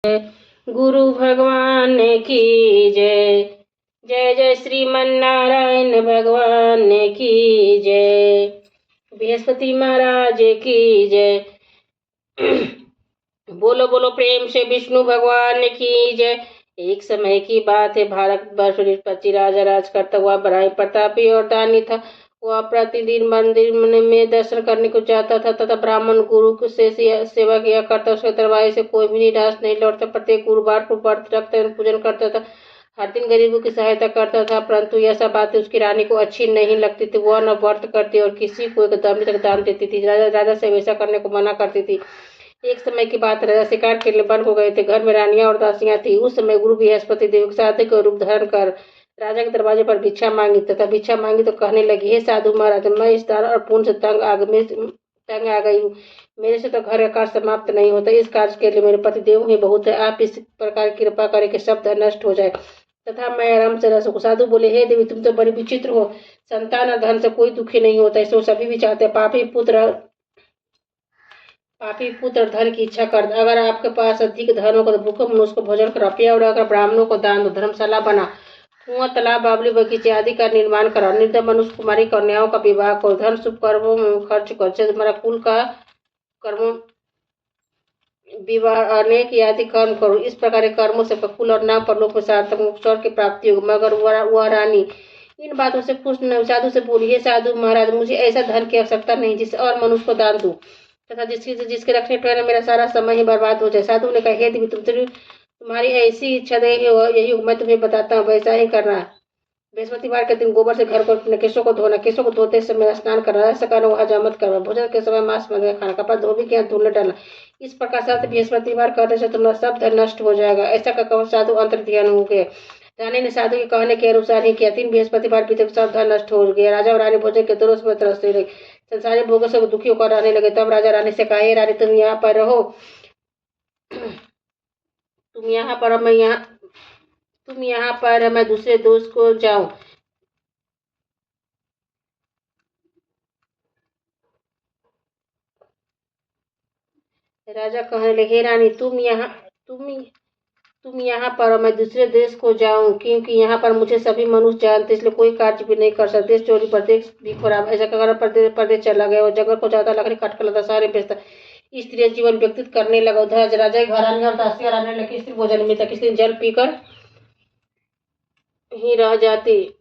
गुरु भगवान की जय। जय जय श्रीमन्नारायण भगवान की जय। बृहस्पति महाराज की जय। बोलो बोलो प्रेम से विष्णु भगवान की जय। एक समय की बात है, भारत वर्ष पति राजा राज करता हुआ बड़ा प्रतापी और दानी था। वह प्रतिदिन मंदिर में दर्शन करने को जाता था तथा ब्राह्मण गुरु से सेवा किया करता। उसके दरबार से कोई भी निराश नहीं लौटता। प्रत्येक गुरुवार को व्रत रखता पूजन करता था। हर दिन गरीबों की सहायता करता था, परंतु यह सब बातें उसकी रानी को अच्छी नहीं लगती थी। वह न व्रत करती और किसी को एकदम तक दान देती थी। राजा से वैसा करने को मना करती थी। एक समय की बात, राजा शिकार खेलने वन हो गए थे। घर में रानियां और दासियां थी। उस समय गुरु बृहस्पति देव साधु का रूप धारण कर राजा के दरवाजे पर भिक्षा मांगी तथा भिक्षा मांगी तो कहने लगी, हे साधु महाराज, मैं इस दान और पुण्य से तंग आ गई हूँ। मेरे से तो घर का कार्य समाप्त नहीं होता। इस कार्य के लिए मेरे पति देव ही बहुत है। आप इस प्रकार कृपा करें कि सब धन नष्ट हो जाए तथा मैं आराम से रह सकूं। साधु बोले, हे देवी, तुम तो बड़ी विचित्र हो। संतान और धन से कोई दुखी नहीं होता, इसको सभी भी चाहते हैं। पापी पुत्र धन की इच्छा कर। अगर आपके पास अधिक धन होगा तो भूखे मनुष्य को भोजन करो, पिया और अगर ब्राह्मणों को दान दो, धर्मशाला बना, कुआं, तालाब, बावली, बगीचे आदि का निर्माण करो, निर्धन मनुष्य कुमारी कन्याओं का विवाह करो, धन शुभ कर्मों में खर्च करो, तुम्हारा कुल का कर्मों विवाह अनेक आदि कर्म करो। इस प्रकार कर्मों से कुल और नाम पर लोक में सार्थक स्वर्ग की प्राप्ति होगी। मगर वह रानी इन बातों से खुश न। साधु से बोली, हे साधु महाराज, मुझे ऐसा धन की आवश्यकता नहीं जिससे और मनुष्य को दान दूं तथा जिसके रखने पर मेरा सारा समय ही बर्बाद हो जाए। साधु ने कहा, हे देवी, तुम्हारी ऐसी इच्छा यही मैं तुम्हें बताता हूँ, वैसा ही करना। बृहस्पतिवार के दिन गोबर से घर को अपने केशों को धोना, केशों को धोते समय स्नान करना, ऐसा करना वह हजामत करना, भोजन के समय मांस मंगा खाना, कपड़ा धोबी के हाथ धुलने डालना। इस प्रकार साथ बृहस्पतिवार करने से तुम्हारा सब धन नष्ट हो जाएगा। ऐसा कहकर साधु अंतर ध्यान हो गए। रानी ने साधु के कहने के अनुसार ही किया। 3 बृहस्पतिवार बीते सब धन नष्ट हो गया। राजा और रानी भोजन के दोनों समय तरसते रहे, संसारी भोगों से दुखी होकर रहने लगे। तब राजा रानी से कहा, हे रानी, तुम यहाँ पर रहो, तुम यहाँ पर मैं दूसरे देश को जाऊं। राजा कहने लगे, हे रानी, तुम यहाँ पर मैं दूसरे देश को जाऊं, क्योंकि यहाँ पर मुझे सभी मनुष्य जानते, इसलिए कोई कार्य भी नहीं कर सकते। देश चोरी परदेश भी खराब। ऐसा कर परदेश चला गया और जंगल को जाता, लकड़ी काट कर लाता, सारे बेचता, स्त्री जीवन व्यतीत करने लगा। उधर राजा के घर आने और दासियां रहने लगी। स्त्री भोजन मिलता, किसी दिन जल पीकर ही रह जाती।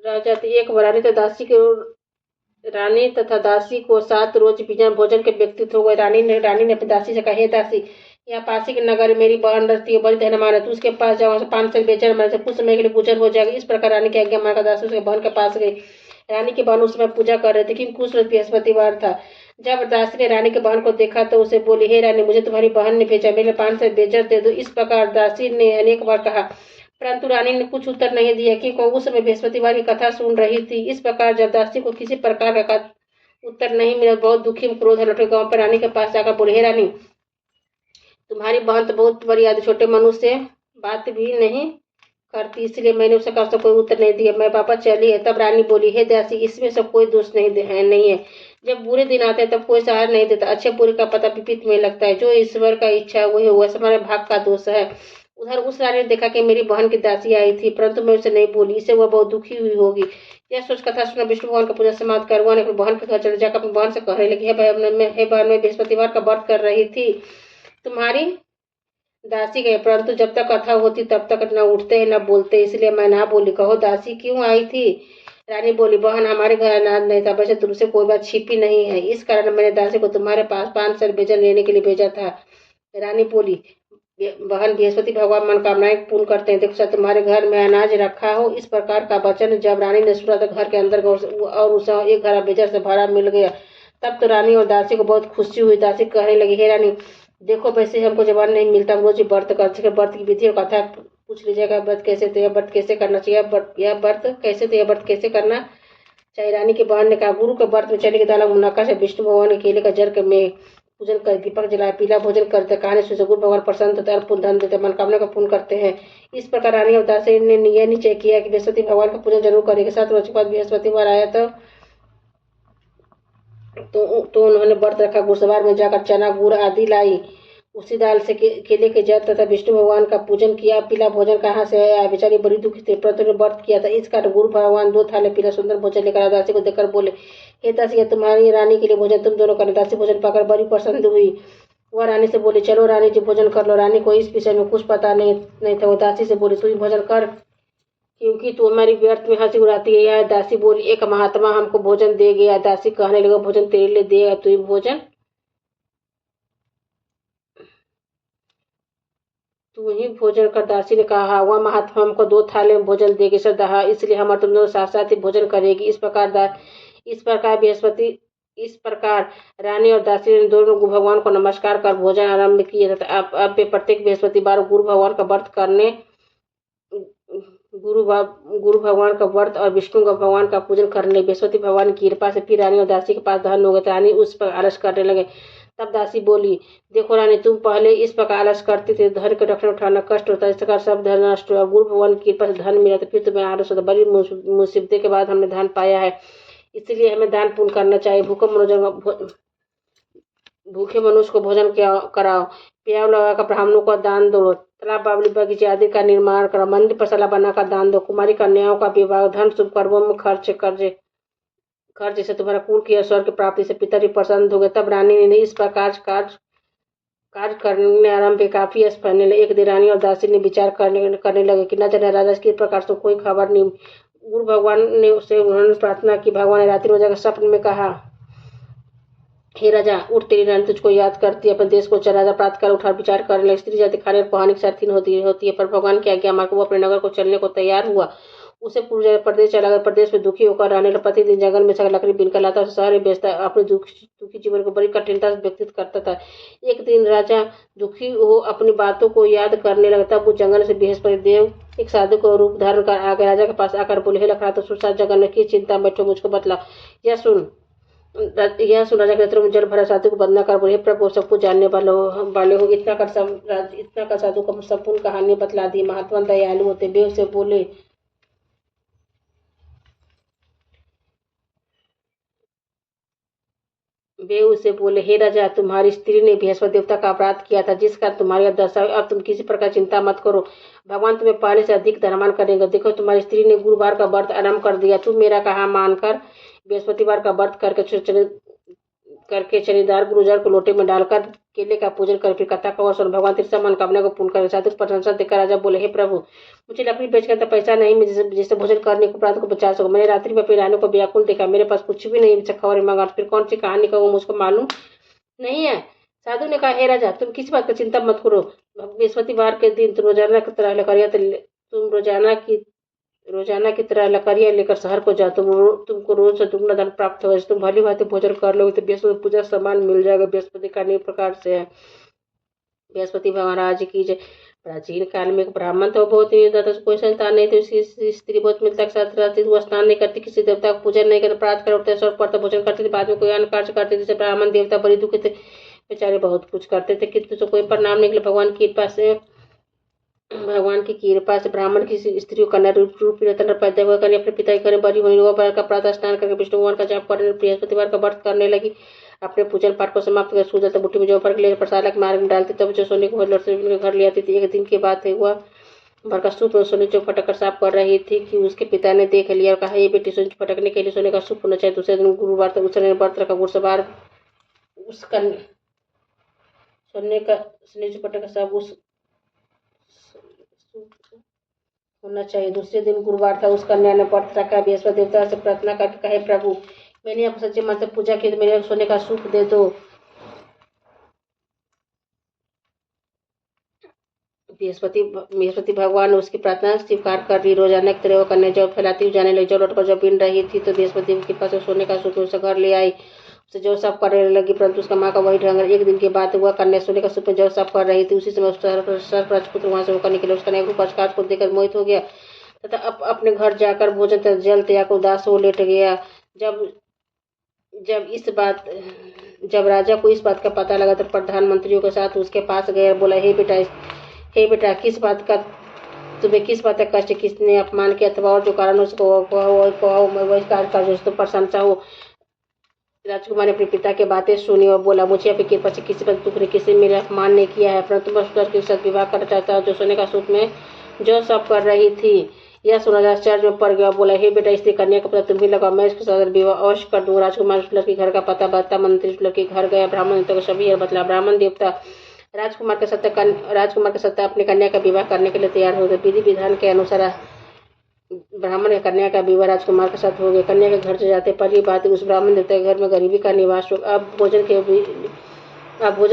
एक रानी तथा दासी को 7 रोज बिना भोजन के व्यतीत हो गए। रानी ने अपनी दासी से कहा, हे दासी, यहाँ पासी के नगर मेरी बहन रहती है, बड़ी धनवान है, तू उसके पास जाओ, 5 साल बेचना, मेरे से कुछ समय के लिए गुजर हो जाएगा। इस प्रकार रानी की आज्ञा मानकर दासी उसके बहन के पास गई। रानी की बहन उस समय पूजा कर रहे थे, क्योंकि कुछ रोज बृहस्पतिवार था। जब दासी ने रानी की बहन को देखा तो उसे बोली, हे रानी, मुझे तुम्हारी बहन ने भेजा, मेरे 5 साल बेचर दे दो। इस प्रकार दासी ने अनेक बार कहा, परंतु रानी ने कुछ उत्तर नहीं दिया, क्योंकि उस समय बृहस्पतिवार की कथा सुन रही थी। इस प्रकार जब दासी को किसी प्रकार का उत्तर नहीं मिला, बहुत दुखी क्रोध लौटे गांव पर रानी के पास जाकर बोले, हे रानी, तुम्हारी बहन तो बहुत बड़ी आदि छोटे मनुष्य से बात भी नहीं करती, इसलिए मैंने उसे कहा कोई उत्तर नहीं दिया, मैं वापस चली है। तब रानी बोली, हे दासी, इसमें सब कोई दोष नहीं है। जब बुरे दिन आते हैं तब कोई सहारा नहीं देता। अच्छे बुरे का पता विपरीत में लगता है। जो ईश्वर का इच्छा है वही हुआ, हमारे भाग का दोष है। उधर उस रानी ने देखा कि मेरी बहन की दासी आई थी, परंतु मैं उसे नहीं बोली, इससे वह बहुत दुखी हुई होगी। यह सोच कथा सुना विष्णु भगवान का पूजा समाप्त कर वह अपनी बहन के घर चले जाकर अपनी बहन से कहने लगी, हे बहन, मैं बृहस्पतिवार का व्रत कर रही थी, तुम्हारी दासी गए, परंतु जब तक कथा होती तब तक न उठते न बोलते, इसलिए मैं ना बोली। कहो दासी क्यों आई थी? रानी बोली, बहन, हमारे घर अनाज नहीं था, वैसे तुमसे कोई बात छिपी नहीं है, इस कारण मैंने दासी को तुम्हारे पास 5 साल बेचन लेने के लिए भेजा था। रानी बोली, बहन, बृहस्पति भगवान मनोकामनाएं पूर्ण करते हैं, देखो तुम्हारे घर में अनाज रखा हो। इस प्रकार का वचन जब रानी ने सुना तो घर के अंदर और उसे एक घर बेजर से भरा मिल गया। तब तो रानी और दासी को बहुत खुशी हुई। दासी कहने लगी, हे रानी, देखो, वैसे हमको जवान नहीं मिलता, रोज व्रत करते, व्रत की विधि और कथा पूछ लीजिएगा, व्रत कैसे थे, व्रत कैसे करना चाहिए, यह व्रत कैसे थे, व्रत कैसे करना चाहिए। रानी की बहन ने कहा, गुरु के व्रत में चने की दाल मुनक्का से विष्णु भगवान के केले का जल में पूजन कर दीपक जलाए, पीला भोजन करते, कहानी से गुरु भगवान प्रसन्न होते, अल्प धन देते, मनोकामना का पूर्ण करते हैं। इस प्रकार रानी और दासी ने यह निश्चय किया कि बृहस्पति भगवान का पूजन जरूर करेंगे। 7 रोज के बाद बृहस्पतिवार आया तो तो उन्होंने व्रत रखा। घुड़सवार में जाकर चना गुड़ आदि लाई, उसी दाल से केले के जल तथा विष्णु भगवान का पूजन किया। पीला भोजन कहाँ से आया? बेचारी बड़ी दुखी थी, परंतु ने व्रत किया था। इस कारण गुरु भगवान 2 थाले पीला सुंदर भोजन लेकर आए। दासी को देखकर बोले, हे दासी, यह तुम्हारी रानी के लिए भोजन, तुम दोनों करना। दासी भोजन पाकर बड़ी प्रसन्न हुई। वह रानी से बोली, चलो रानी जी भोजन कर लो। रानी को इस विषय में कुछ पता नहीं था। वो दासी से बोली, तू ही भोजन कर, क्योंकि तू हमारी व्यर्थ में हंसी उड़ाती है। यह दासी बोली, एक महात्मा हमको भोजन दे गया। दासी कहने लगा, भोजन तेरे लिए देगा, तू ही भोजन, तू ही भोजन कर। दासी ने कहा, वह महात्मा हमको 2 थाले में भोजन देगी श्रद्धा, इसलिए हमारे तुम दोनों साथ साथ ही भोजन करेगी। इस प्रकार रानी और दासी ने दोनों गुरु भगवान को नमस्कार कर भोजन आरंभ किया तथा अब वे प्रत्येक बृहस्पतिवार गुरु भगवान का व्रत करने गुरु भगवान का व्रत और विष्णु भगवान का पूजन करने लगे। बृहस्पति भगवान की कृपा से फिर रानी और दासी के पास धन हो गए। रानी उस पर आलस करने लगे। तब दासी बोली, देखो रानी, तुम पहले इस प्रकार आलस करती थी, धन के रखना उठाना कष्ट होता है, इस प्रकार सब धन नष्ट हुआ। गुरु भगवान की कृपा से धन मिला तो फिर तुम्हें आलस होता। बड़ी मुसीबतें के बाद हमने धन पाया है, इसलिए हमें दान पुण्य करना चाहिए। भूखे मनुष्य को भोजन कराओ, प्याव लगाकर ब्राह्मणों को दान दो, तालाब बावली बगीचे आदि का निर्माण करो, मंदिर पसाला बनाकर दान दो, कुमारी कन्याओं का विवाह, धन शुभ कर्मों में खर्च से तुम्हारा कुल की स्वर्ग की प्राप्ति से पिताजी प्रसन्न हो गए। तब रानी ने इस प्रकार कार्य करने आरंभ किया। काफी असफल। एक दिन रानी और दासी ने विचार करने लगे कि न जाने राजा की प्रकार से कोई खबर नहीं। गुरु भगवान ने उन्होंने प्रार्थना की। भगवान ने रात्रि में जाकर स्वप्न में कहा, हे राजा, उठ, तेरी रानी तुझको याद करती है, अपने देश को राजा प्राप्त कर उठा विचार करने लगे। स्त्री जाति खाने और पहानी की साथी होती है, पर भगवान की आज्ञा मानकर वो अपने नगर को चलने को तैयार हुआ। उसे पूर्व प्रदेश चला गया। प्रदेश में दुखी होकर रहने लगा। प्रतिदिन जंगल में से लकड़ी बीनकर लाता, शहर में बेचता, अपने दुखी जीवन को बड़ी कठिनता से व्यतीत करता था। एक दिन राजा दुखी हो अपनी बातों को याद करने लगा। तब वो जंगल से बृहस्पति देव एक साधु को रूप धारण कर आ गए। राजा के पास आकर बोले, हे लखना, तो सुसात जंगल में की चिंता बैठो, मुझको बतला। यह सुन राजा के नेत्रों में जल भरा। साधु को वंदना कर बोले, हे प्रभु, सब कुछ जानने वाले हो। इतना कर साधु को संपूर्ण कहानी बतला दी। महात्मा दयालु होते। बेव से बोले, हे राजा, तुम्हारी स्त्री ने बृहस्पति देवता का अपराध किया था, जिस कारण तुम्हारी दशा। अब तुम किसी प्रकार चिंता मत करो, भगवान तुम्हें पहले से अधिक धनवान करेंगे। देखो, तुम्हारी स्त्री ने गुरुवार का व्रत आरंभ कर दिया। तुम मेरा कहा मानकर बृहस्पतिवार का व्रत करके चरीदार गुरुजर को लोटे में डालकर केले का पूजन कर फिर कथा का वर्षण, भगवान तेरी मनोकामना को पूर्ण करें। साधु प्रशंसा देखकर राजा बोले, हे प्रभु, मुझे लकड़ी बेचकर तो पैसा नहीं मिले जिससे भोजन करने को प्रांत को बचा सको। मैंने रात्रि में अपनी रानी को व्याकुल देखा, मेरे पास कुछ भी नहीं खबर मांगा, फिर कौन सी कहानी कहूँ, मुझको मालूम नहीं है। साधु ने कहा, हे राजा, तुम किसी बात का चिंता मत करो। बृहस्पतिवार के दिन तुम रोजाना की तरह लकड़ियां लेकर शहर को जाओ। तुमको रोज से दुगना धन प्राप्त होगा। तुम भली भांति भोजन कर लोगे तो बृहस्पति पूजा सामान मिल जाएगा। बृहस्पति का अनेक प्रकार से है। बृहस्पति महाराज की जय। प्राचीन काल में एक ब्राह्मण था, बहुत ही था, कोई संतान नहीं थी। उसकी स्त्री बहुत मिलता के साथ रहती थी। वो स्नान नहीं करती, किसी देवता का पूजन नहीं करती, प्रार्थ कर उठते, स्वर्ग पढ़ते, भोजन करती थी। बाद में कोई अन्य कार्य करते थे। ब्राह्मण देवता बड़ी दुखी थे, बेचारे बहुत कुछ करते थे, किंतु तो कोई परिणाम निकले। भगवान की कृपा से ब्राह्मण की स्त्री कन्या रूप रतन पैदा हुआ। कन्या अपने पिता के घर बड़ी हुई। वह का प्रातः स्नान करके विष्णु भगवान का जाप करने, बृहस्पतिवार का व्रत करने लगी। अपने पूजन पाठ को समाप्त कर सूजल तक बुट्टी में जौ भर के लेकर प्रसाद के मार्ग में डालती, तब जो सोने को लड़ते घर ले आती थी। एक दिन की बात है, वह भर का सूप सोने चौक फटक कर साफ कर रही थी कि उसके पिता ने देख लिया और कहा, ये बेटी सोने फटकने के लिए सोने का सूप होना चाहिए। दूसरे दिन गुरुवार तक उसने व्रत रखा। गुरुवार उस सोने का फटक सब उस होना चाहिए। दूसरे दिन गुरुवार था। उस कन्या ने व्रत रखा। बृहस्पति देवता से प्रार्थना करके कहे, प्रभु, मैंने आपको सच्चे मन से पूजा की तो मेरे सोने का सूप दे दो। बृहस्पति भगवान ने उसकी प्रार्थना स्वीकार कर ली। रोजाना की तरह वो कन्या जब फैलाती जाने लगी। जब लौटकर जब बिन रही थी तो बृहस्पति की कृपा से सोने का सूप उसे घर ले आई। उसे जब साफ करने लगी, परंतु उसका माँ का वही ढंग। एक दिन के बाद हुआ, कन्या सोने का सूप में जब साफ कर रही थी, उसी समय सर्प राजपुत्र वहां से होकर निकले। उसका नेक प्रकाश को देखकर मोहित हो गया तथा अपने घर जाकर भोजन जल त्याग उदास हो लेट गया। जब राजा को इस बात का पता लगा तो प्रधानमंत्रियों के साथ उसके पास गया, बोला, हे बेटा, तुम्हें किस बात का कष्ट, किसने अपमान किया अथवा और जो कारण उसको वही कार्य कर जो तुम प्रशंसा हो। राजकुमार ने अपने पिता की बातें सुनी और बोला, मुझे आपकी कृपा से किसी पर दुख नहीं, किसी मेरा अपमान नहीं किया है, परंतु मैं उस लड़के के साथ विवाह करना चाहता हूँ जो सोने का सूट में जो सब कर रही थी। यह सुना आश्चर्य में पड़ गया, बोला, हे बेटा, इसलिए कन्या का पता तुम्हें लगा, मैं इसके साथ विवाह अवश्य कर दूंगा। राजकुमार उस लड़के घर का पता बताता मंत्री उस लड़के घर गया, ब्राह्मण देवता को सभी बतला। ब्राह्मण देवता राजकुमार के सत्ता अपनी कन्या का विवाह करने के लिए तैयार हो गए। विधि विधान के अनुसार ब्राह्मण या कन्या का विवाह राजकुमार के साथ हो गया। कन्या के घर से जाते पहली बात उस ब्राह्मण देवता के घर में गरीबी का निवास हो। अब भोजन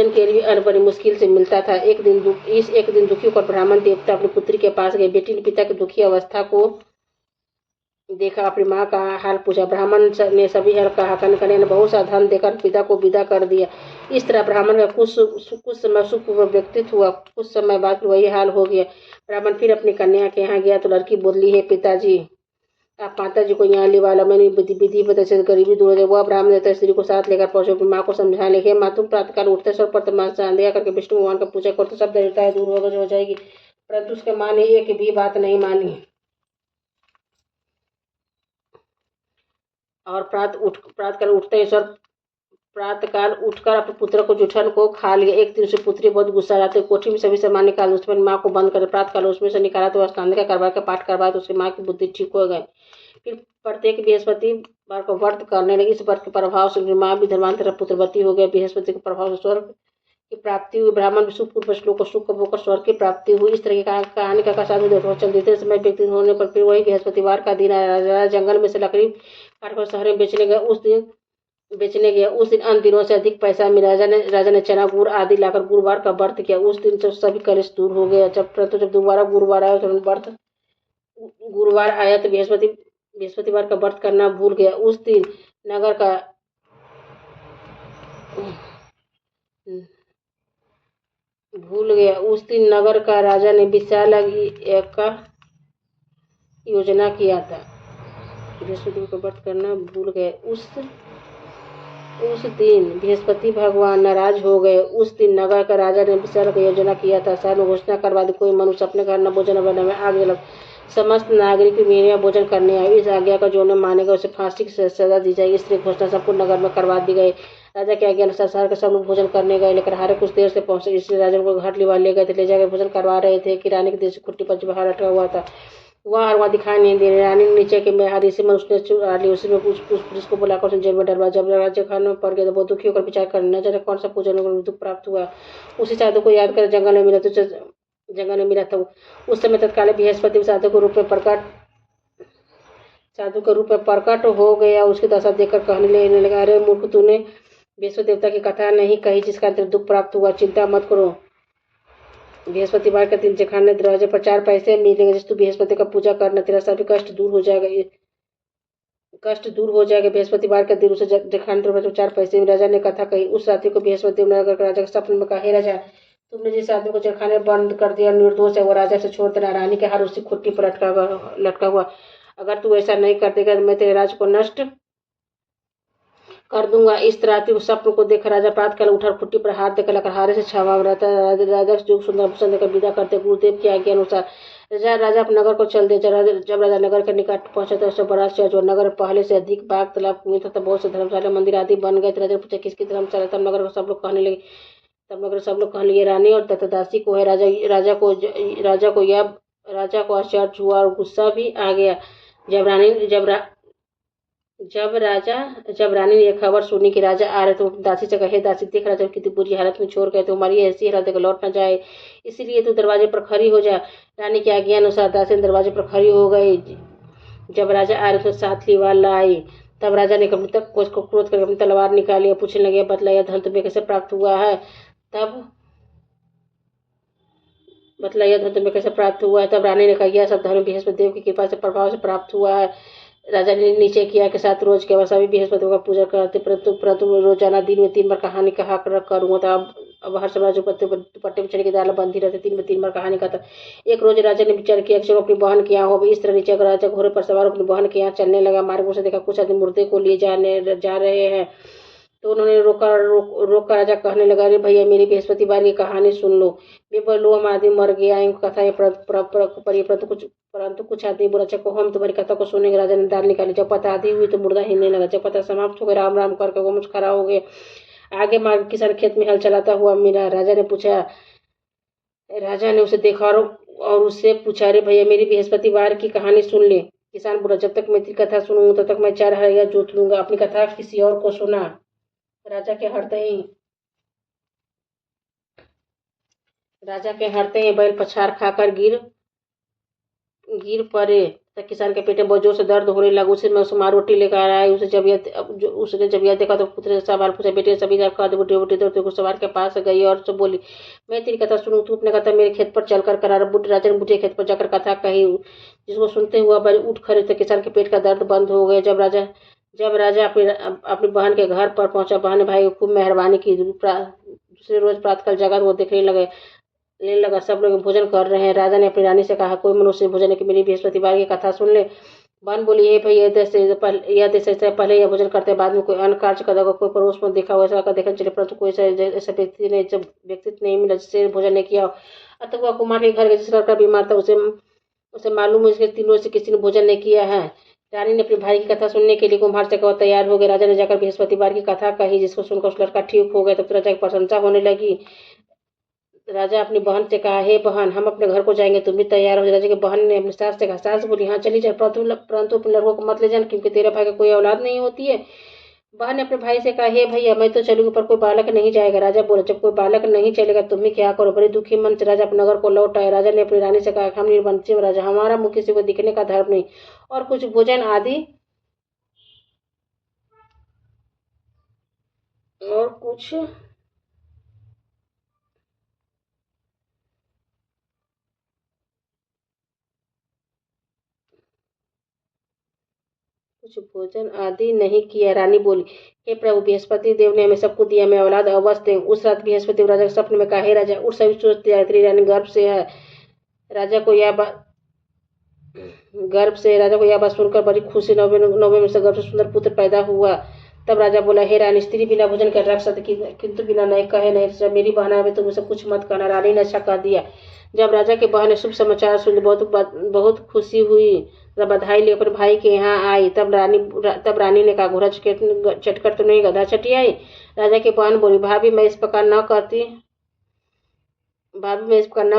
के लिए अन्न बड़ी मुश्किल से मिलता था। एक दिन दुखी होकर ब्राह्मण देवता अपनी पुत्री के पास गए। बेटी ने पिता की दुखी अवस्था को देखा, अपनी माँ का हाल पूछा। ब्राह्मण ने सभी हाल कहा। कन्या ने बहुत सा धन देकर पिता को विदा कर दिया। इस तरह ब्राह्मण का कुछ समय सुखपूर्वक व्यतीत हुआ। कुछ समय बाद वही हाल हो गया। ब्राह्मण फिर अपनी कन्या के यहाँ गया तो लड़की बोली, है पिताजी, आप माता जी को यहाँ लिवा लो, मैंने विधि बता से गरीबी दूर हो जाए। वह ब्राह्मण देवता स्त्री को साथ लेकर पहुंचे, अपनी माँ को समझा ले, हे माँ, तुम प्रातःकाल उठते सर पर संध्या करके विष्णु भगवान का पूजा करते, सब दरिद्रताएं दूर हो जाएगी। परंतु उसके माँ ने एक भी बात नहीं मानी और प्रातःकाल उठकर अपने पुत्र को जुठन को खा लिया। एक दिन उसे पुत्री बहुत गुस्सा आते, कोठी में सभी सामान निकाल उसमें माँ को बंद कर प्रातःकाल उसमें से निकाला तो स्नान का करवा के पाठ करवाया तो उसकी माँ की बुद्धि ठीक हो गई। फिर प्रत्येक बृहस्पतिवार को व्रत करने लगी। इस व्रत के प्रभाव से उनकी माँ भी धर्मांतर पुत्रवती हो गई। बृहस्पति के प्रभाव से स्वर्ग की प्राप्ति हुई। ब्राह्मण सुखपूर्व श्लोक को सुख होकर स्वर्ग की प्राप्ति हुई। इस तरह की कहानी का साधु चल देते समय व्यक्ति होने पर फिर वही बृहस्पतिवार का दिन राजा जंगल में से लकड़ी काटकर शहर में बेचने गया। उस दिन अन्य दिनों से अधिक पैसा मिला। राजा ने चना गुड़ आदि लाकर गुरुवार का व्रत किया। उस दिन से सभी कलेश दूर हो गया। जब दोबारा गुरुवार आया तो बृहस्पतिवार का व्रत करना भूल गया। उस दिन नगर का राजा ने विशाल का योजना किया था। बृहस्पतिवार का व्रत करना भूल गए। उस दिन बृहस्पति भगवान नाराज हो गए। उस दिन नगर का राजा ने विशाल का योजना किया था। शहर में घोषणा करवा दी, कोई मनुष्य अपने घर न भोजन बनाने में आग जला। समस्त नागरिक मेरे भोजन करने आए। इस आज्ञा का जो न मानेगा उसे फांसी की सजा दी जाएगी। इसलिए घोषणा संपूर्ण नगर में करवा दी गई। राजा के आज्ञा अनुसार शहर के सब लोग भोजन करने गए, लेकिन हारे कुछ देर से पहुंचे, इसलिए राजा को घर लिवा ले गए थे। ले जाकर भोजन करवा रहे थे कि रानी के देश खुट्टी पर बाहर अटका हुआ था। वहाँ दिखाई नहीं दे रही। रानी ने नीचे के में हरी से उसने चुरा ली। उसी में पुलिस को बुलाकर उसने जेल में डलवा। जब राजा खान में पड़ गया तो बहुत दुखी होकर विचार कर न जाने कौन सा पूजन को दुख प्राप्त हुआ। उसी साधु को याद कर जंगल में मिला था। उस समय तत्काल बृहस्पति साधु के रूप में प्रकट हो गया। उसकी दशा देखकर कहने लगा, अरे मूर्ख, तूने बृहस्पति देवता की कथा नहीं कही जिसका तेरे दुख प्राप्त हुआ। चिंता मत करो, बृहस्पतिवार के दिन जखान ने दरवाजे पर 4 पैसे मिलेंगे। जिस तू बृहस्पति का पूजा करना, तेरा सभी कष्ट दूर हो जाएगा। बृहस्पतिवार के दिन उसे जखान दरवाजे पर 4 पैसे में राजा ने कथा कही। उस रात्रि को बृहस्पति नगर राजा के सपने में कहा, हे राजा, तुमने जिस आदमी को जखाने बंद कर दिया निर्दोष है, वो राजा से छोड़ देना। रानी के हार उसी खुट्टी पर लटका हुआ। अगर तू ऐसा नहीं कर देगा तो मैं तेरे राज को नष्ट कर दूंगा। इस रात्रि उस स्वप्न को देख राजा प्रातःकाल उठा, खुट्टी पर हाथ देकर लकड़हारे से छावा रहता। राजा जो सुंदर भूषण देकर विदा करते। गुरुदेव की आज्ञा अनुसार राजा अपने नगर को चल दे। जब राजा नगर के निकट पहुंचा तो उससे बड़ा शहर, जो नगर पहले से अधिक बाग तालाब कुएं तथा बहुत से धर्मशाला मंदिर आदि बन गए थे। राजा पूछा, किसकी धर्मशाला? तब नगर सब लोग कहने लगे, रानी और तथा दासी को है। राजा को आश्चर्य हुआ और गुस्सा भी आ गया। जब रानी ने यह खबर सुनी कि राजा आ रहे तो दासी से कहे, दासी, देख राजा कितनी बुरी हालत में छोड़ गए, तो हमारी ऐसी हालत देखकर लौट न जाए, इसीलिए तू दरवाजे पर खड़ी हो जा। रानी की आज्ञा अनुसार दासी दरवाजे पर खड़ी हो गई। जब राजा आ रहे तो 7 लीवार लाई। तब राजा ने कभी तक को क्रोध करके अपनी तलवार निकाली और पूछने लगे, बतला, यह धन तुम्हें कैसे प्राप्त हुआ है? तब रानी ने कहा, यह सब धन बृहस्पति देव की कृपा से प्रभाव से प्राप्त हुआ है। राजा ने नीचे किया के साथ रोज के सभी बृहस्पति का पूजा करते, परंतु रोजाना दिन में 3 बार कहानी कहा करूंगा। तो अब हर समय जो दुपट्टे में चढ़ के दाल बंधी रहते, 3 बार कहानी कहता। एक रोज राजा ने विचार किया कि अपनी बहन के यहाँ हो। इस तरह नीचे राजा घोड़े पर सवार अपनी बहन के यहाँ चलने लगा। मार्गों से देखा कुछ आदमी मुर्दे को लिए जा रहे हैं, तो उन्होंने रोक कर राजा कहने लगा, अरे भैया, मेरी बृहस्पतिवार की कहानी सुन लो। वे बोलो, हम आदमी मर गया, कथा परंतु कुछ परंतु कुछ आदमी बोला, चको हम तुम्हारी कथा को सुनेंगे। राजा ने दाल निकाली। जब पता आधी हुई तो मुर्दा हिलने लगा। जब पता समाप्त हो गया, राम राम करके वो मुझ खड़ा हो गए। आगे मार्ग किसान खेत में हल चलाता हुआ मिला। राजा ने उसे देखा और उससे पूछा, अरे भैया, मेरी बृहस्पतिवार की कहानी सुन ले। किसान बोला, जब तक मैं तेरी कथा सुनूंगा तब तक मैं 4 हरिया जोत लूंगा। अपनी कथा किसी और को सुना। राजा के हरते ही बैल पछाड़ खाकर गिर पड़े। तब किसान के पेट में बहुत जोर से दर्द होने लगा। उसे माँ रोटी लेकर आई। उसने जब यह देखा तो पुत्र से सवाल पूछा, बेटे सभी कहा दे। बुढ़ी दौड़ते सवार के पास गई और उससे बोली, मैं तेरी कथा सुनूं, तू अपने कथा मेरे खेत पर चलकर करा। राजा ने बुढ़े खेत पर जाकर कथा कही, जिसको सुनते हुआ बड़े उठ खड़े थे। किसान के पेट का दर्द बंद हो गया। जब राजा अपनी बहन के घर पर पहुंचा, बहन ने भाई को खूब मेहरबानी की। दूसरे रोज प्रातःकाल जगा वो देखने लेने लगा सब लोग भोजन कर रहे हैं। राजा ने अपनी रानी से कहा, कोई मनुष्य भोजन की मेरी बृहस्पतिवार की कथा सुन ले। बहन बोली, हे भाई, यह देश से पहले यह भोजन करते बाद में कोई अन्य कार्य कर, कोई पड़ोस में देखा हुआ ऐसा देखने चले, परंतु कोई ऐसा व्यक्ति नहीं मिला जिससे भोजन नहीं किया। अतः वह कुमार के घर जिस लड़का बीमार था उसे मालूम है इसके 3 रोज से किसी ने भोजन नहीं किया है। रानी ने अपने भाई की कथा सुनने के लिए कुम्हार से कहा, तैयार हो गए। राजा ने जाकर बृहस्पतिवार की कथा कही, जिसको सुनकर उस लड़का ठीक हो गया। तब तो राजा की प्रशंसा होने लगी। राजा अपनी बहन से कहा, हे बहन, हम अपने घर को जाएंगे, तुम भी तैयार हो। राजा की बहन ने अपनी सास से कहा। सास बोली, हाँ चली जाए, परंतु अपने लड़कों को मत ले जाना, क्योंकि तेरे भाई का कोई औलाद नहीं होती है। बहन ने अपने भाई से कहा, हे भैया, मैं तो चलूंगी, पर कोई बालक नहीं जाएगा। राजा बोला, जब कोई बालक नहीं चलेगा तुम ही क्या करो। बड़े दुखी मन से राजा अपने नगर को लौट आए। राजा ने अपनी रानी से कहा, हम निर्वंशी राजा, हमारा मुख किसी को दिखने का धर्म नहीं, और कुछ भोजन आदि और कुछ भोजन आदि नहीं किया। रानी बोली, हे प्रभु, बृहस्पति देव ने हमें सबको दिया, मैं औलाद अवश्य दें। उस रात बृहस्पति राजा के सपने में कहा, हे राजा, उठ सभी सोचते तेरी रानी गर्भ से है। राजा को यह बात सुनकर बड़ी खुशी। 9वें में से गर्भ से सुंदर पुत्र पैदा हुआ। तब राजा बोला, हे रानी, स्त्री बिना भोजन कर रख सकती, किंतु बिना नहीं कहे नहीं। जब मेरी बहन आवे तो मुझसे कुछ मत कहना। रानी ने अच्छा कह दिया। जब राजा की बहन ने शुभ समाचार सुन बहुत खुशी हुई। जब बधाई लेकर भाई के यहाँ आई, तब रानी ने कहा, घोड़ा चटकर तो नहीं, गधा चटियाई। राजा की बहन बोली, भाभी, मैं इस प्रकार न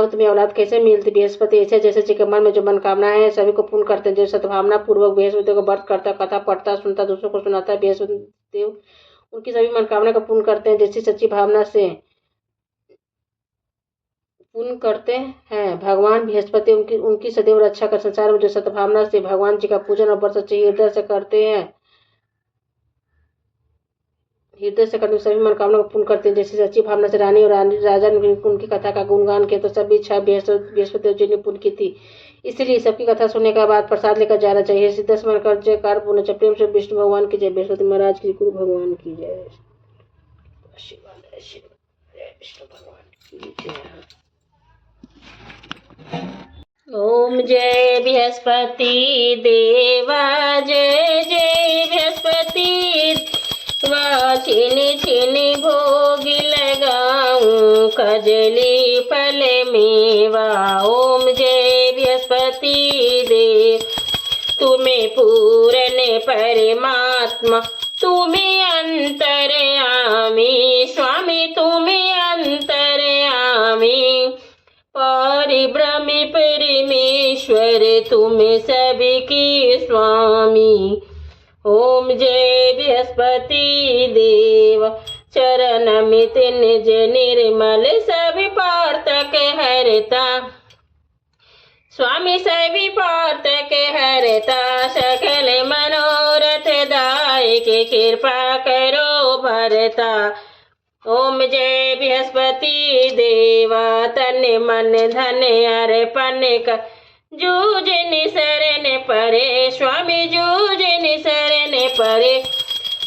तुम्हें औलाद कैसे मिलती। बृहस्पति ऐसे जैसे जिसके मन में जो मनकामना है सभी को पूर्ण करते हैं। जो सद्भावना पूर्वक बृहस्पति को व्रत करता, कथा पढ़ता, सुनता, दूसरों को सुनाता है, बृहस्पति देव उनकी सभी मनकामना को पूर्ण करते हैं। जैसी सच्ची भावना से पूर्ण करते हैं, भगवान बृहस्पति उनकी सदैव रक्षा कर। संसार में जो सद्भावना से भगवान जी का पूजन और व्रत सच्चे हृदय से करते हैं, सभी मनोकामना को पूर्ण करते हैं। जैसे सच्ची भावना से रानी और राजा ने उनकी कथा का गुणगान किया, तो सभी इच्छा बृहस्पति जी ने पूर्ण की थी। इसलिए सबकी कथा सुनने के बाद प्रसाद लेकर जाना चाहिए। सिद्ध स्मरण कर जयकार बोलना चाहिए। प्रेम से विष्णु भगवान की जय, बृहस्पति महाराज की, गुरु भगवान की जय, विष्णु भगवान की जय। ओम जय बृहस्पति देवा, जय जय बृहस्पति। छिन छिन भोग लगाऊं, कजली फल मेवा। ओम जय बृहस्पति देव, तुम्हें पूर्ण परमात्मा, तुम्हें अंतर्यामी स्वामी, तुम्हें अंतर्यामी परिब्रह्मी परमेश्वर, तुम्हें सबकी स्वामी। ओम जय बृहस्पति देव, चरण मित निज निर्मल, सभी पातक हरता स्वामी, सभी पातक हरता। सकल मनोरथ दायक, कृपा करो भरता। ओम जय बृहस्पति देवा, तन मन धन अर्पण कर, जूझनि शरण परे स्वामी, जूझनि शरण परे।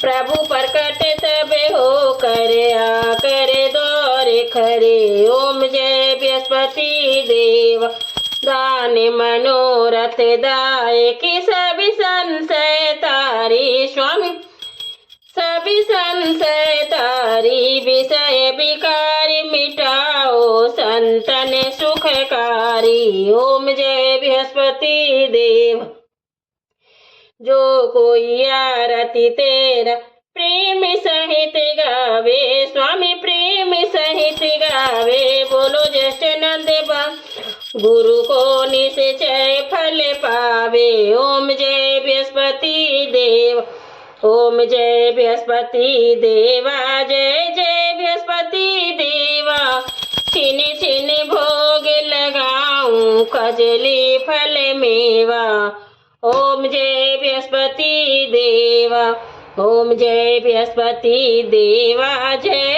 प्रभु प्रकट तब हो कर, आकर दौर खरे। ओम जय बृहस्पति देव, दान मनोरथ दायक, सभी संशय तारी स्वामी, सभी संशय तारी। विषय विकार मिटाओ, संतन सुखकारी। ओम जय बृहस्पति देव। जो कोई आरती तेरा प्रेम सहित गावे, स्वामी प्रेम सहित गावे। बोलो ज्येष्ठ नंद गुरु को निश्चय फल पावे। ओम जय बृहस्पति देव। ओम जय बृहस्पति देवा। जय जय बृहस्पति देवा। छिन छिन भोग लगाऊं कजली फल मेवा। ओम जय बृहस्पति देवा। ओम जय बृहस्पति देवा। जय